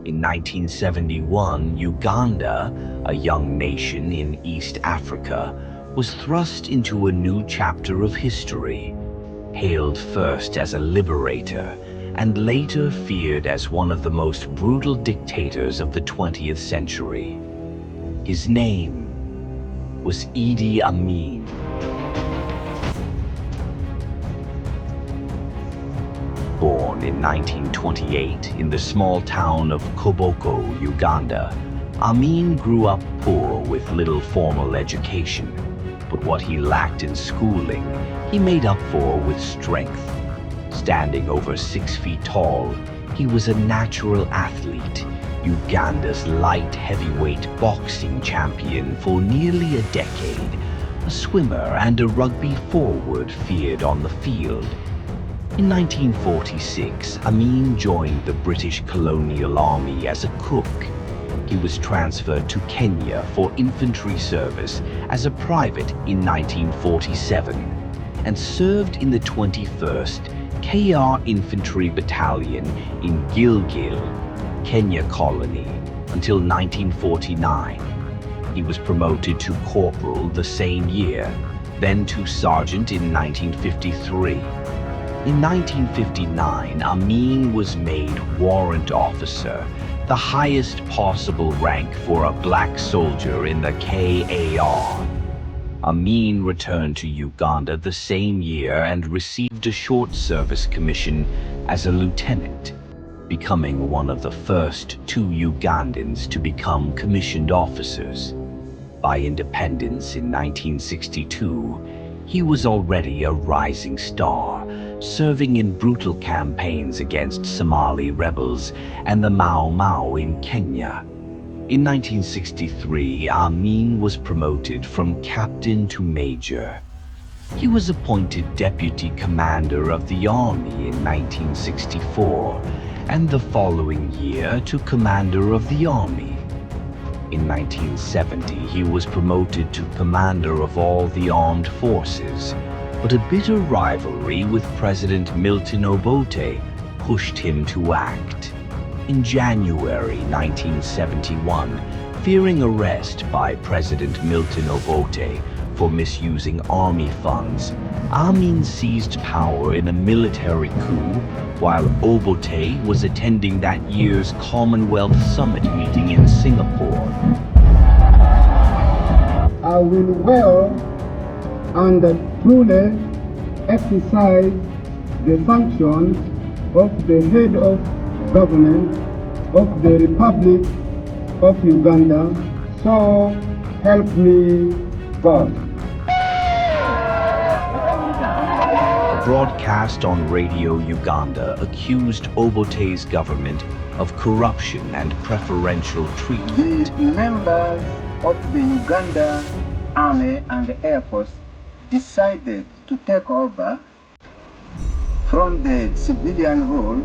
In 1971, Uganda, a young nation in East Africa, was thrust into a new chapter of history. Hailed first as a liberator and later feared as one of the most brutal dictators of the 20th century. His name was Idi Amin. Born in 1928 in the small town of Koboko, Uganda, Amin grew up poor with little formal education. But what he lacked in schooling, he made up for with strength. Standing over 6 feet tall, he was a natural athlete, Uganda's light heavyweight boxing champion for nearly a decade, a swimmer and a rugby forward feared on the field. In 1946, Amin joined the British colonial army as a cook. He was transferred to Kenya for infantry service as a private in 1947 and served in the 21st KR Infantry Battalion in Gilgil, Kenya Colony, until 1949. He was promoted to corporal the same year, then to sergeant in 1953. In 1959, Amin was made warrant officer, the highest possible rank for a black soldier in the KAR. Amin returned to Uganda the same year and received a short service commission as a lieutenant, becoming one of the first 2 Ugandans to become commissioned officers. By independence in 1962, he was already a rising star, serving in brutal campaigns against Somali rebels and the Mau Mau in Kenya. In 1963, Amin was promoted from captain to major. He was appointed deputy commander of the army in 1964, and the following year to commander of the army. In 1970, he was promoted to commander of all the armed forces, but a bitter rivalry with President Milton Obote pushed him to act. In January 1971, fearing arrest by President Milton Obote for misusing army funds, Amin seized power in a military coup while Obote was attending that year's Commonwealth Summit meeting in Singapore. I will well and truly exercise the functions of the head of government of the Republic of Uganda, so help me God. A broadcast on Radio Uganda accused Obote's government of corruption and preferential treatment. The members of the Uganda Army and the Air Force decided to take over from the civilian rule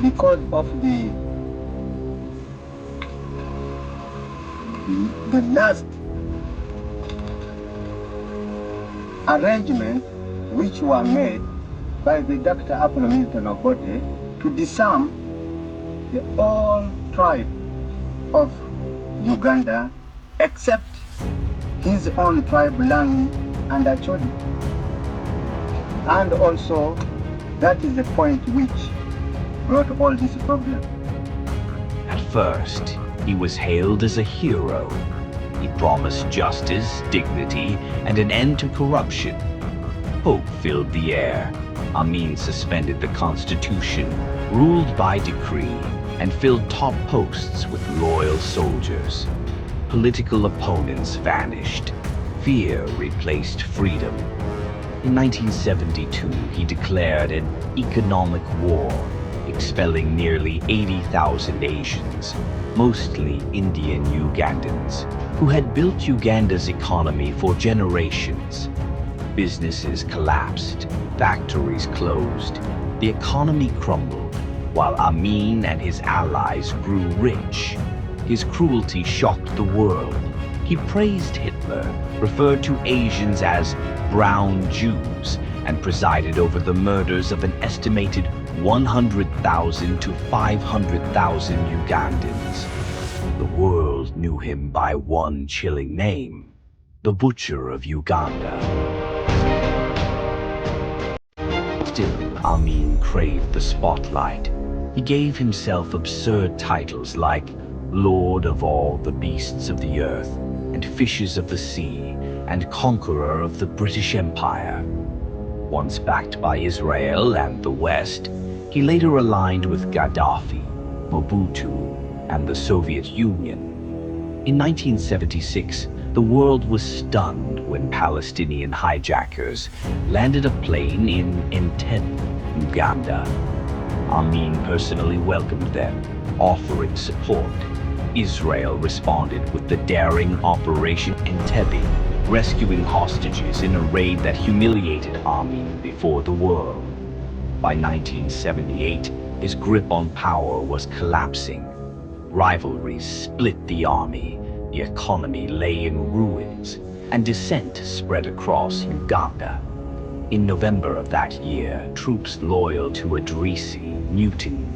because of the last arrangement which were made by the Dr. Apollo Milton Obote to disarm the all tribe of Uganda except his own tribe Langi and Acholi. And also that is the point which brought all this problem. At first, he was hailed as a hero. He promised justice, dignity, and an end to corruption. Hope filled the air. Amin suspended the constitution, ruled by decree, and filled top posts with loyal soldiers. Political opponents vanished. Fear replaced freedom. In 1972, he declared an economic war, expelling nearly 80,000 Asians, mostly Indian Ugandans, who had built Uganda's economy for generations. Businesses collapsed, factories closed, the economy crumbled, while Amin and his allies grew rich. His cruelty shocked the world. He praised Hitler, referred to Asians as brown Jews, and presided over the murders of an estimated 100,000 to 500,000 Ugandans. The world knew him by one chilling name, the Butcher of Uganda. Still, Amin craved the spotlight. He gave himself absurd titles like Lord of all the beasts of the earth, and fishes of the sea, and Conqueror of the British Empire. Once backed by Israel and the West, he later aligned with Gaddafi, Mobutu, and the Soviet Union. In 1976, the world was stunned when Palestinian hijackers landed a plane in Entebbe, Uganda. Amin personally welcomed them, offering support. Israel responded with the daring Operation Entebbe, rescuing hostages in a raid that humiliated Amin before the world. By 1978, his grip on power was collapsing. Rivalries split the army, the economy lay in ruins, and dissent spread across Uganda. In November of that year, troops loyal to Idrisi mutinied.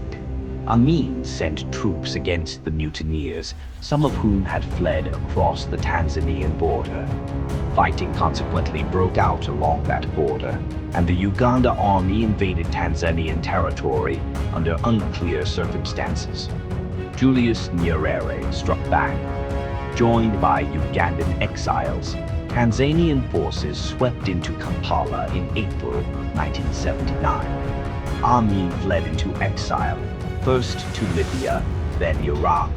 Amin sent troops against the mutineers, some of whom had fled across the Tanzanian border. Fighting consequently broke out along that border, and the Uganda army invaded Tanzanian territory under unclear circumstances. Julius Nyerere struck back. Joined by Ugandan exiles, Tanzanian forces swept into Kampala in April 1979. Amin fled into exile, first to Libya, then Iraq,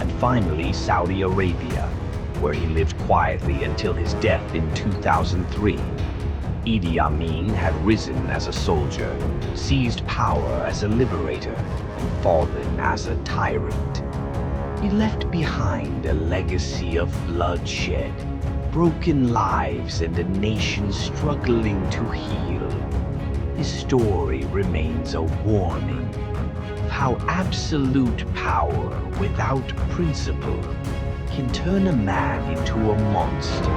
and finally Saudi Arabia, where he lived quietly until his death in 2003. Idi Amin had risen as a soldier, seized power as a liberator, and fallen as a tyrant. He left behind a legacy of bloodshed, broken lives, and a nation struggling to heal. His story remains a warning of how absolute power without principle can turn a man into a monster.